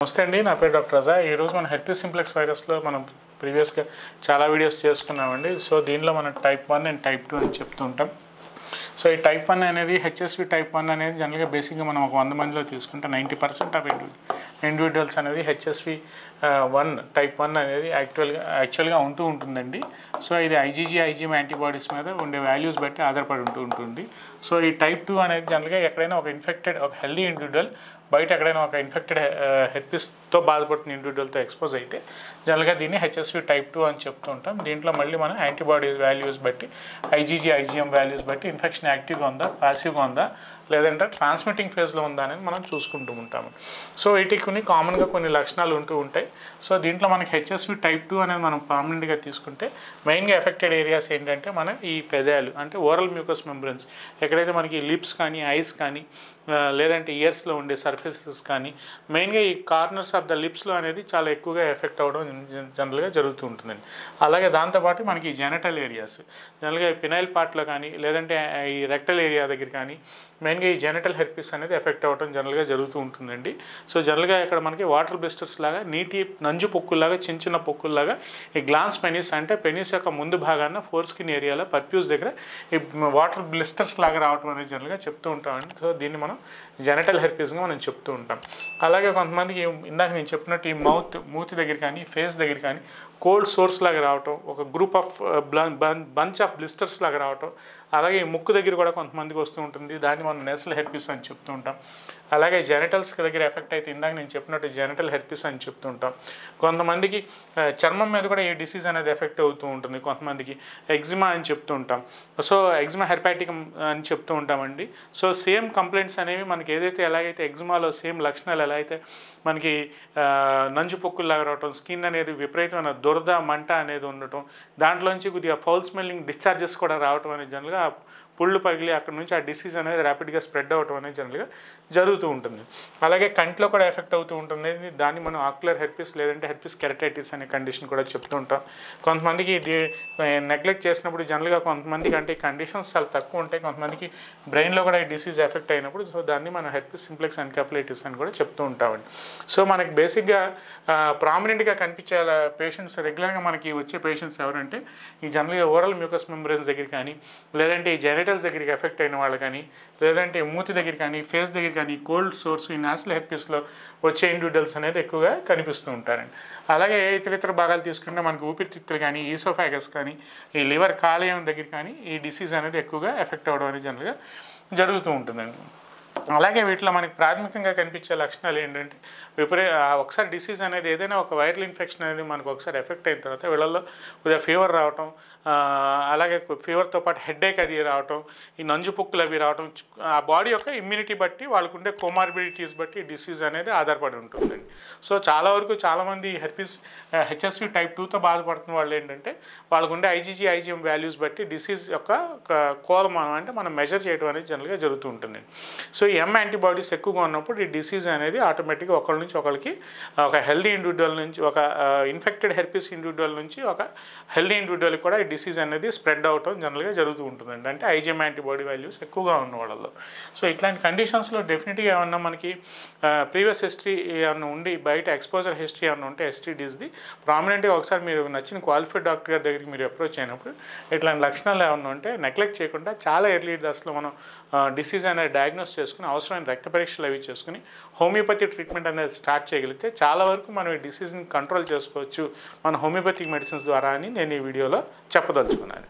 నమస్తే అండి, నా పేరు డాక్టర్ రజా. ఈరోజు మన హెర్పిస్ సింప్లెక్స్ వైరస్లో మనం ప్రీవియస్గా చాలా వీడియోస్ చేసుకున్నామండి. సో దీనిలో మనం టైప్ 1 అండ్ టైప్ 2 అని చెప్తూ ఉంటాం. సో ఈ టైప్ 1 అనేది హెచ్ఎస్వి టైప్ 1 అనేది జనరల్గా బేసిక్గా మనం ఒక 100 మందిలో తీసుకుంటే 90% ఆఫ్ ఇండివిజువల్స్ అనేది హెచ్ఎస్వి 1 టైప్ 1 అనేది యాక్చువల్గా ఉంటుందండి. సో ఇది ఐజీఎం యాంటీబాడీస్ మీద ఉండే వాల్యూస్ బట్టి ఆధారపడి ఉంటుంది. సో ఈ టైప్ 2 అనేది జనరల్గా ఎక్కడైనా ఒక హెల్దీ ఇండివిజువల్ బయట ఎక్కడైనా ఒక ఇన్ఫెక్టెడ్ హెర్పిస్తో బాధపడుతున్న ఇండివిజువల్తో ఎక్స్పోజ్ అయితే జనరల్గా దీన్ని హెచ్ఎస్వి టైప్ 2 అని చెప్తూ ఉంటాం. దీంట్లో మళ్ళీ మనం యాంటీబాడీ వాల్యూస్ బట్టి ఐజీఎం వాల్యూస్ బట్టి ఇన్ఫెక్షన్ యాక్టివ్గా ఉందా, పాసివ్గా ఉందా, లేదంటే ట్రాన్స్మిటింగ్ ఫేజ్లో ఉందా అనేది మనం చూసుకుంటూ ఉంటాము. సో వీటికి కామన్గా కొన్ని లక్షణాలు ఉంటాయి. సో దీంట్లో మనకి హెచ్ఎస్వి టైప్ 2 అనేది మనం పర్మనెంట్గా తీసుకుంటే మెయిన్గా ఎఫెక్టెడ్ ఏరియాస్ ఏంటంటే మన ఈ పెదాలు అంటే ఓరల్ మ్యూకస్ మెంబ్రెన్స్, ఎక్కడైతే మనకి లిప్స్ కానీ ఐస్ కానీ లేదంటే ఇయర్స్లో ఉండే సర్ఫేసెస్ కానీ మెయిన్గా ఈ కార్నర్స్ ఆఫ్ ద లిప్స్లో అనేది చాలా ఎక్కువగా ఎఫెక్ట్ అవ్వడం జనరల్గా జరుగుతూ ఉంటుందండి. అలాగే దాంతోపాటు మనకి జెనటల్ ఏరియాస్ జనరల్గా పినైల్ పార్ట్లో కానీ లేదంటే ఈ రెక్టల్ ఏరియా దగ్గర కానీ మెయిన్గా ఈ జెనటల్ హెర్పిస్ అనేది ఎఫెక్ట్ అవ్వడం జనరల్గా జరుగుతూ ఉంటుందండి. సో జనరల్గా ఇక్కడ మనకి వాటర్ బ్లిస్టర్స్ లాగా నీటి నంజు పొక్కుల్లాగా చిన్న పొక్కుల్లాగా ఈ గ్లాన్స్ పెనిస్ అంటే పెనిస్ యొక్క ముందు భాగాన ఫోర్ స్కిన్ ఏరియాలో పర్ప్యూస్ దగ్గర ఈ వాటర్ బ్లిస్టర్స్ లాగా రావడం అనేది జనరల్గా చెప్తూ ఉంటామండి. సో దీన్ని మనం జెనటల్ హెర్పిస్గా మనం చెప్తూ ఉంటాం. అలాగే కొంతమందికి ఇందాక నేను చెప్పినట్టు ఈ మూతి దగ్గర కానీ ఫేస్ దగ్గర కానీ కోల్డ్ సోర్స్ లాగా రావటం, ఒక group of bunch of blisters లాగా రావటం, అలాగే ఈ ముక్కు దగ్గర కూడా కొంతమందికి వస్తూ ఉంటుంది. దాన్ని మనం నెసల్ హెర్పిస్ అని చెప్తూ ఉంటాం. అలాగే జెనటల్స్ దగ్గర ఎఫెక్ట్ అయితే ఇందాక నేను చెప్పినట్టు జెనటల్ హెర్పిస్ అని చెప్తూ ఉంటాం. కొంతమందికి చర్మం మీద కూడా ఈ డిసీజ్ అనేది ఎఫెక్ట్ అవుతూ ఉంటుంది. కొంతమందికి ఎగ్జిమా అని చెప్తూ ఉంటాం. సో ఎగ్జిమా హెర్పాటికం అని చెప్తూ ఉంటామండి. సో సేమ్ కంప్లైంట్స్ అనేవి మనకి ఏదైతే ఎలాగైతే ఎగ్జిమాలో సేమ్ లక్షణాలు ఎలా అయితే మనకి నంజు పొక్కుల్లాగా రావటం, స్కిన్ అనేది విపరీతమైన దురద మంట అనేది ఉండటం, దాంట్లోంచి కొద్దిగా ఫౌల్ స్మెల్లింగ్ డిశ్చార్జెస్ కూడా రావటం అనేది జనరల్గా పుళ్ళు పగిలి అక్కడ నుంచి ఆ డిసీజ్ అనేది ర్యాపిడ్గా స్ప్రెడ్ అవ్వటం అనేది జనరల్గా జరుగుతూ ఉంటుంది. అలాగే కంట్లో కూడా ఎఫెక్ట్ అవుతూ ఉంటుంది. దాన్ని మనం ఆక్యులర్ హెర్పిస్ లేదంటే హెర్పిస్ కెరటైటిస్ అనే కండిషన్ కూడా చెప్తూ ఉంటాం. కొంతమందికి ఇది నెగ్లెక్ట్ చేసినప్పుడు జనరల్గా కొంతమందికి అంటే ఈ కండిషన్స్ చాలా తక్కువ ఉంటాయి. కొంతమందికి బ్రెయిన్లో కూడా ఈ డిసీజ్ ఎఫెక్ట్ అయినప్పుడు సో దాన్ని మనం హెర్పిస్ సింప్లెక్స్ ఎన్కెఫలైటిస్ అని కూడా చెప్తూ ఉంటామండి. సో మనకి బేసిక్గా ప్రామినెంట్గా కనిపించే పేషెంట్స్ రెగ్యులర్గా మనకి వచ్చే పేషెంట్స్ ఎవరంటే ఈ జనరల్గా ఓరల్ మ్యూకస్ మెంబ్రెన్స్ దగ్గర కానీ లేదంటే ఈ జెనటల్స్ దగ్గరికి ఎఫెక్ట్ అయిన వాళ్ళు కానీ లేదంటే మూతి దగ్గర కానీ ఫేస్ దగ్గర కానీ కోల్డ్ సోర్స్ ఈ నాసల్ హెర్పిస్లో వచ్చే ఇండివిజువల్స్ అనేది ఎక్కువగా కనిపిస్తూ ఉంటారండి. అలాగే ఇతర భాగాలు తీసుకుంటే మనకి ఊపిరితిత్తులు కానీ ఈసోఫాగస్ కానీ ఈ లివర్ కాలేయం దగ్గర కానీ ఈ డిసీజ్ అనేది ఎక్కువగా ఎఫెక్ట్ అవ్వడం అనేది జనరల్గా జరుగుతూ ఉంటుందండి. అలాగే వీటిలో మనకి ప్రాథమికంగా కనిపించే లక్షణాలు ఏంటంటే ఒకసారి డిసీజ్ అనేది ఏదైనా ఒక వైరల్ ఇన్ఫెక్షన్ అనేది మనకు ఒకసారి ఎఫెక్ట్ అయిన తర్వాత వీళ్ళల్లో కొద్దిగా ఫీవర్ రావటం, అలాగే ఫీవర్తో పాటు హెడ్ఏక్ అది రావటం, ఈ నంజు పొక్కులు అవి రావటం, ఆ బాడీ యొక్క ఇమ్యూనిటీ బట్టి వాళ్ళకు ఉండే కోమార్బిడిటీస్ బట్టి డిసీజ్ అనేది ఆధారపడి ఉంటుందండి. సో చాలా వరకు చాలామంది హెచ్ఎస్వి టైప్ 2తో బాధపడుతున్న వాళ్ళు ఏంటంటే వాళ్ళకు ఉండే ఐజీఎం వాల్యూస్ బట్టి డిసీజ్ యొక్క కోలమానం అంటే మనం మెజర్ చేయడం అనేది జనరల్గా జరుగుతూ ఉంటుంది. సో ఈ యాంటీబాడీస్ ఎక్కువగా ఉన్నప్పుడు ఈ డిసీజ్ అనేది ఆటోమేటిక్గా ఒకళ్ళ నుంచి ఒకరికి ఒక హెల్దీ ఇండివిజువల్ నుంచి ఒక ఇన్ఫెక్టెడ్ హెర్పిస్ ఇండివిజువల్ నుంచి ఒక హెల్దీ ఇండివిజువల్కి కూడా ఈ డిసీజ్ అనేది స్ప్రెడ్ అవటం జనరల్గా జరుగుతూ ఉంటుందండి. అంటే ఐజీఎం యాంటీబాడీ వాల్యూస్ ఎక్కువగా ఉన్న వాళ్ళలో. సో ఇట్లాంటి కండిషన్స్లో డెఫినెట్గా ఏమన్నా మనకి ప్రీవియస్ హిస్టరీ ఏమన్నా ఉండి బయట ఎక్స్పోజర్ హిస్టరీ ఏమన్నా ఉంటే ఎస్టీడీస్ది ప్రామినెంట్గా ఒకసారి మీరు నచ్చిన క్వాలిఫైడ్ డాక్టర్ గారి దగ్గరికి మీరు అప్రోచ్ అయినప్పుడు ఇట్లాంటి లక్షణాలు ఏమన్నా ఉంటే నెగ్లెక్ట్ చేయకుండా చాలా ఎర్లీ దశలో మనం డిసీజ్ అనేది డయాగ్నోస్ చేసుకుని అవసరమైన రక్త పరీక్షలు అవి చేసుకుని హోమియోపతి ట్రీట్మెంట్ అనేది స్టార్ట్ చేయగలిగితే చాలా వరకు మనం ఈ డిసీజ్ని కంట్రోల్ చేసుకోవచ్చు మన హోమియోపతిక్ మెడిసిన్స్ ద్వారా అని నేను ఈ వీడియోలో చెప్పదలుచుకున్నాను.